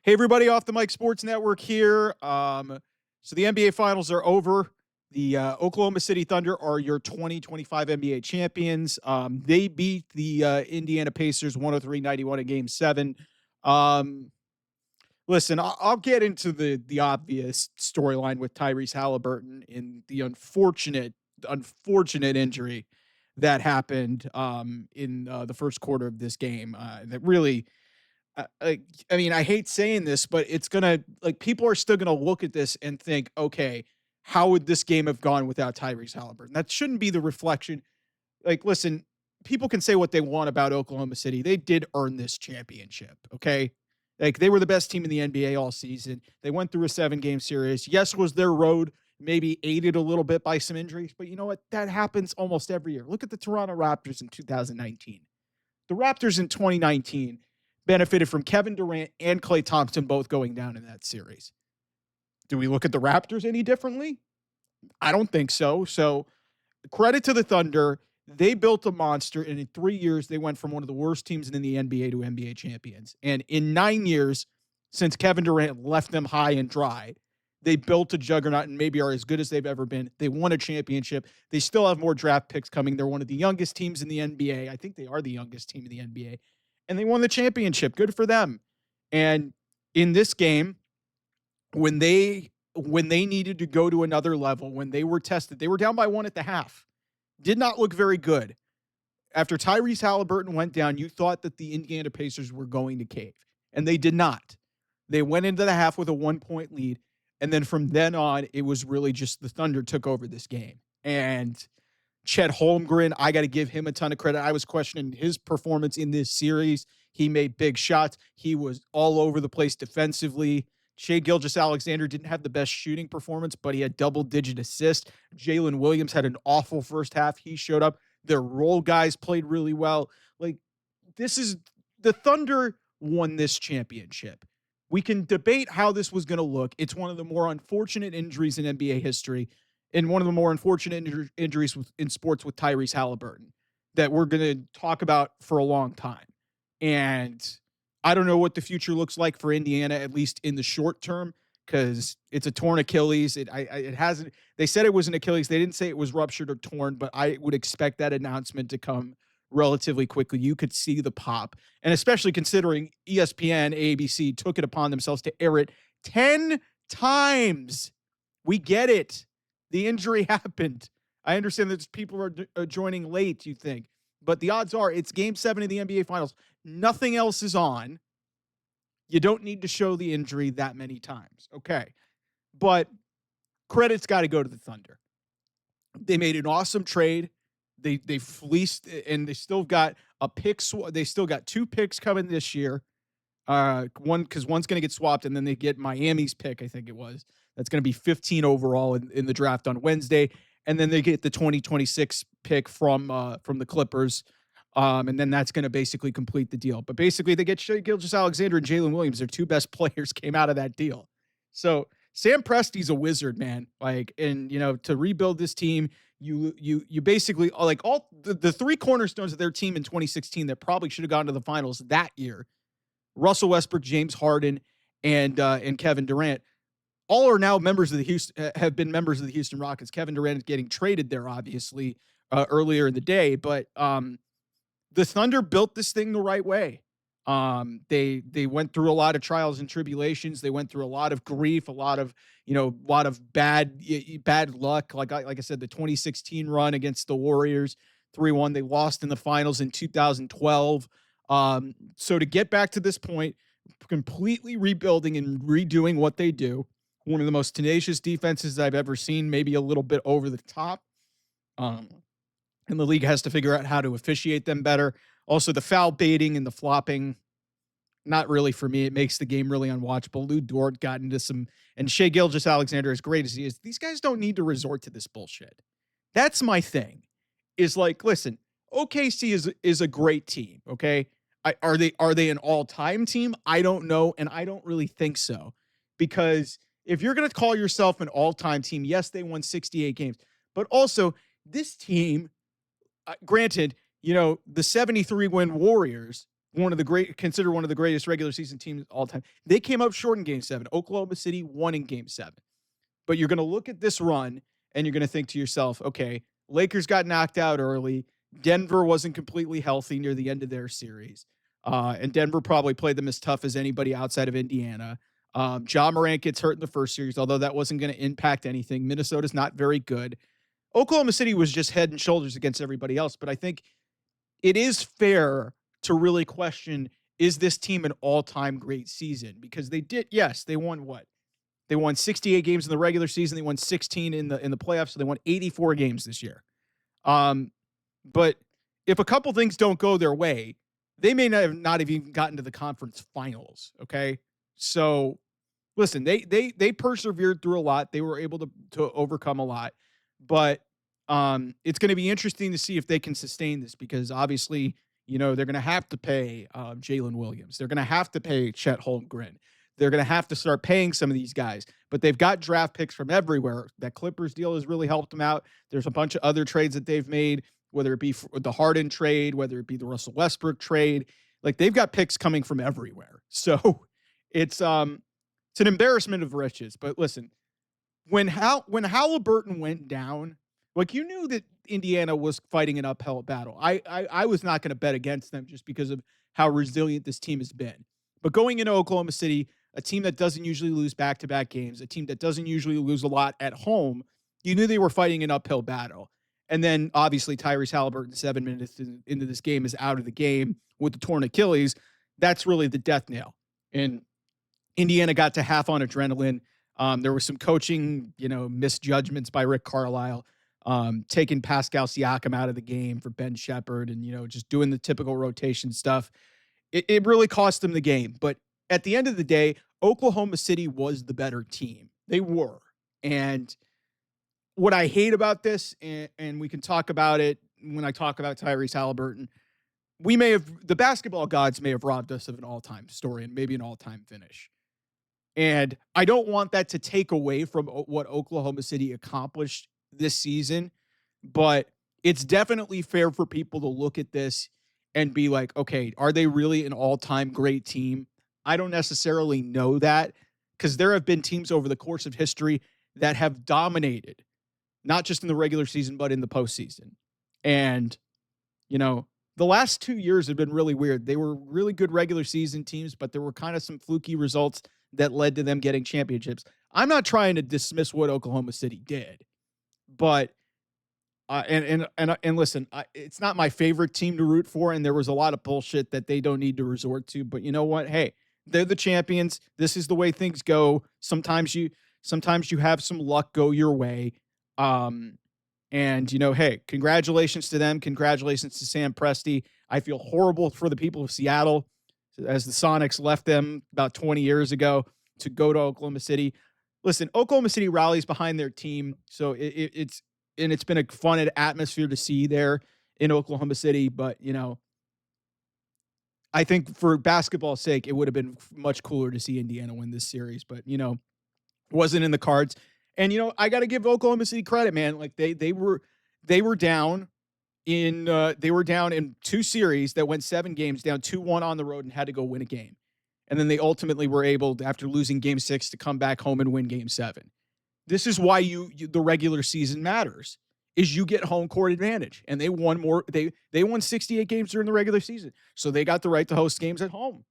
Hey, everybody, off the Mike Sports Network here. So the NBA Finals are over. The Oklahoma City Thunder are your 2025 NBA champions. They beat the Indiana Pacers 103-91 in Game 7. Um, Listen, I'll get into the obvious storyline with Tyrese Halliburton in the unfortunate injury that happened in the first quarter of this game. That really I mean, I hate saying this, but it's gonna like people are still gonna look at this and think, okay, how would this game have gone without Tyrese Halliburton? That shouldn't be the reflection. Like, listen, people can say what they want about Oklahoma City. They did earn this championship. Okay. Like they were the best team in the NBA all season. They went through a 7 game series. Yes, was their road maybe aided a little bit by some injuries, but you know what? That happens almost every year. Look at the Toronto Raptors in 2019. The Raptors in 2019 benefited from Kevin Durant and Klay Thompson both going down in that series. Do we look at the Raptors any differently? I don't think so. So, credit to the Thunder. They built a monster, and in 3 years, they went from one of the worst teams in the NBA to NBA champions. And in 9 years, since Kevin Durant left them high and dry, they built a juggernaut and maybe are as good as they've ever been. They won a championship. They still have more draft picks coming. They're one of the youngest teams in the NBA. I think they are the youngest team in the NBA. And they won the championship. Good for them. And in this game, when they needed to go to another level, when they were tested, they were down by one at the half. Did not look very good. After Tyrese Halliburton went down, you thought that the Indiana Pacers were going to cave, and they did not. They went into the half with a 1 point lead, and then from then on, it was really just the Thunder took over this game. And Chet Holmgren, I got to give him a ton of credit. I was questioning his performance in this series. He made big shots. He was all over the place defensively. Shea Gilgeous-Alexander didn't have the best shooting performance, but he had double-digit assists. Jalen Williams had an awful first half. He showed up. Their role guys played really well. Like, this is the Thunder won this championship. We can debate how this was going to look. It's one of the more unfortunate injuries in NBA history and one of the more unfortunate injuries in sports with Tyrese Halliburton that we're going to talk about for a long time. And I don't know what the future looks like for Indiana, at least in the short term, because it's a torn Achilles. It hasn't. They said it was an Achilles. They didn't say it was ruptured or torn, but I would expect that announcement to come relatively quickly. You could see the pop, and especially considering ESPN, ABC took it upon themselves to air it 10 times. We get it. The injury happened. I understand that people are joining late, you think, but the odds are it's Game 7 of the NBA Finals. Nothing else is on. You don't need to show the injury that many times. Okay. But credit's got to go to the Thunder. They made an awesome trade. They fleeced, and they still got a pick. They still got 2 picks coming this year. One because one's going to get swapped, and then they get Miami's pick. I think it was that's going to be 15 overall in the draft on Wednesday, and then they get the 2026 pick from the Clippers. And then that's going to basically complete the deal. But basically, they get Shea Gilgeous-Alexander and Jalen Williams. Their 2 best players came out of that deal. So Sam Presti's a wizard, man. Like, and to rebuild this team, you basically like all the 3 cornerstones of their team in 2016 that probably should have gone to the finals that year. Russell Westbrook, James Harden, and Kevin Durant all are now members of the have been members of the Houston Rockets. Kevin Durant is getting traded there, obviously, earlier in the day, but the Thunder built this thing the right way. They went through a lot of trials and tribulations. They went through a lot of grief, a lot of bad luck. Like I said, the 2016 run against the Warriors, 3-1. They lost in the finals in 2012. So to get back to this point, completely rebuilding and redoing what they do, one of the most tenacious defenses I've ever seen, maybe a little bit over the top. And the league has to figure out how to officiate them better. Also, the foul baiting and the flopping, not really for me. It makes the game really unwatchable. Lou Dort got into some, and Shea Gilgeous-Alexander, as great as he is, these guys don't need to resort to this bullshit. That's my thing. Is like, listen, OKC is a great team. Okay, are they an all-time team? I don't know, and I don't really think so, because if you're going to call yourself an all-time team, yes, they won 68 games, but also this team. Granted, the 73 win Warriors considered one of the greatest regular season teams of all time. They came up short in Game 7. Oklahoma City won in Game 7. But you're going to look at this run and you're going to think to yourself, okay, Lakers got knocked out early. Denver wasn't completely healthy near the end of their series. And Denver probably played them as tough as anybody outside of Indiana. Ja Morant gets hurt in the first series, although that wasn't going to impact anything. Minnesota's not very good. Oklahoma City was just head and shoulders against everybody else. But I think it is fair to really question, is this team an all-time great season? Because they did, yes, they won what? They won 68 games in the regular season. They won 16 in the playoffs. So they won 84 games this year. But if a couple things don't go their way, they may not have even gotten to the conference finals. Okay. So listen, they persevered through a lot. They were able to overcome a lot, but it's going to be interesting to see if they can sustain this, because obviously, they're going to have to pay Jalen Williams. They're going to have to pay Chet Holmgren. They're going to have to start paying some of these guys, but they've got draft picks from everywhere. That Clippers deal has really helped them out. There's a bunch of other trades that they've made, whether it be the Harden trade, whether it be the Russell Westbrook trade. Like, they've got picks coming from everywhere. So it's an embarrassment of riches. But listen, when Halliburton went down, like, you knew that Indiana was fighting an uphill battle. I was not going to bet against them just because of how resilient this team has been. But going into Oklahoma City, a team that doesn't usually lose back-to-back games, a team that doesn't usually lose a lot at home, you knew they were fighting an uphill battle. And then, obviously, Tyrese Halliburton, 7 minutes into this game, is out of the game with the torn Achilles. That's really the death nail. And Indiana got to half on adrenaline. There were some coaching, misjudgments by Rick Carlisle, taking Pascal Siakam out of the game for Ben Shepherd and, just doing the typical rotation stuff. It really cost them the game. But at the end of the day, Oklahoma City was the better team. They were. And what I hate about this, and we can talk about it when I talk about Tyrese Halliburton, the basketball gods may have robbed us of an all-time story and maybe an all-time finish. And I don't want that to take away from what Oklahoma City accomplished this season, but it's definitely fair for people to look at this and be like, okay, are they really an all-time great team? I don't necessarily know that, because there have been teams over the course of history that have dominated, not just in the regular season, but in the postseason. And, the last 2 years have been really weird. They were really good regular season teams, but there were kind of some fluky results that led to them getting championships. I'm not trying to dismiss what Oklahoma City did, but and listen, it's not my favorite team to root for, and there was a lot of bullshit that they don't need to resort to. But you know what? Hey, they're the champions. This is the way things go. Sometimes you have some luck go your way. And hey, congratulations to them. Congratulations to Sam Presti. I feel horrible for the people of Seattle, as the Sonics left them about 20 years ago to go to Oklahoma City. Listen, Oklahoma City rallies behind their team, so it's been a fun atmosphere to see there in Oklahoma City. But, I think for basketball's sake, it would have been much cooler to see Indiana win this series. But, wasn't in the cards. And, I got to give Oklahoma City credit, man. Like, they were down in 2 series that went 7 games, down 2-1 on the road, and had to go win a game. And then they ultimately were able, after losing Game 6, to come back home and win Game 7. This is why the regular season matters, is you get home court advantage. And they won more. They won 68 games during the regular season. So they got the right to host games at home.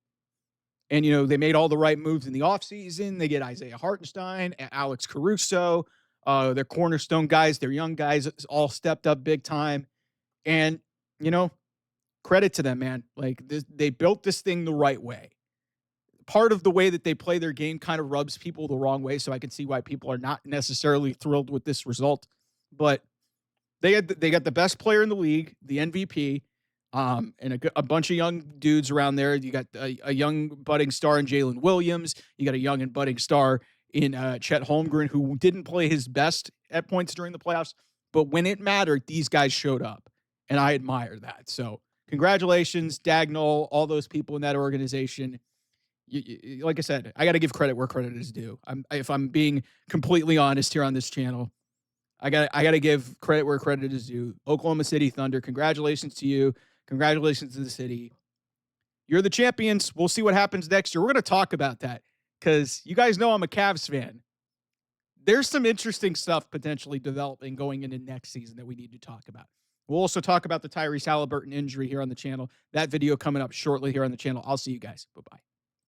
And, they made all the right moves in the offseason. They get Isaiah Hartenstein, Alex Caruso, their cornerstone guys, their young guys all stepped up big time. And, credit to them, man. Like, they built this thing the right way. Part of the way that they play their game kind of rubs people the wrong way, so I can see why people are not necessarily thrilled with this result. But they got the best player in the league, the MVP, and a bunch of young dudes around there. You got a young budding star in Jalen Williams. You got a young and budding star in Chet Holmgren, who didn't play his best at points during the playoffs. But when it mattered, these guys showed up, and I admire that. So congratulations, Dagnall, all those people in that organization. Like I said, I got to give credit where credit is due. If I'm being completely honest here on this channel, I got to give credit where credit is due. Oklahoma City Thunder, congratulations to you. Congratulations to the city. You're the champions. We'll see what happens next year. We're going to talk about that because you guys know I'm a Cavs fan. There's some interesting stuff potentially developing going into next season that we need to talk about. We'll also talk about the Tyrese Halliburton injury here on the channel. That video coming up shortly here on the channel. I'll see you guys. Bye-bye.